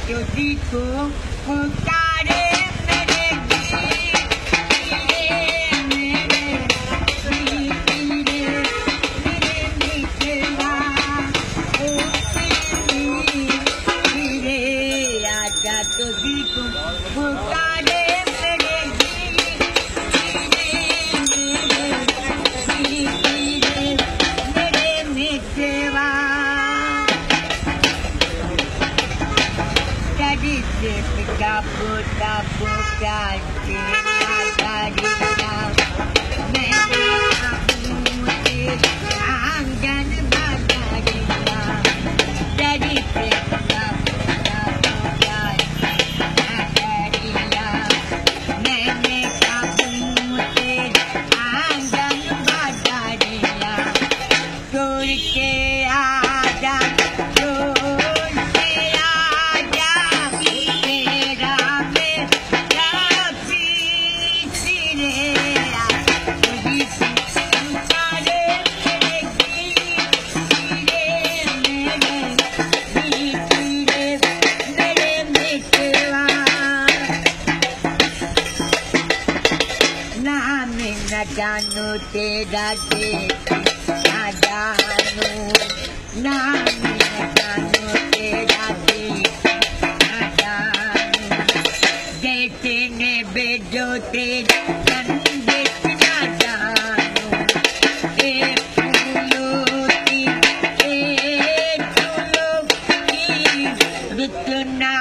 तुझको पुकारे मेरे गीत मेरे गीत मेरे मिठवा ओ मेरे आजा तुझको पुकारे मेरे गीत मेरे मिठवा Tapu tapu kaji agariya, mere aapne aangan bagariya. Dari tapu tapu kaji agariya, mere aapne aangan bagariya. Dur ke aaja. जानू तेरा ना जानू ना जानू तेरा ना जानू जैसे ने बेजो तेरा ना जानू ए फूलों की रुत ना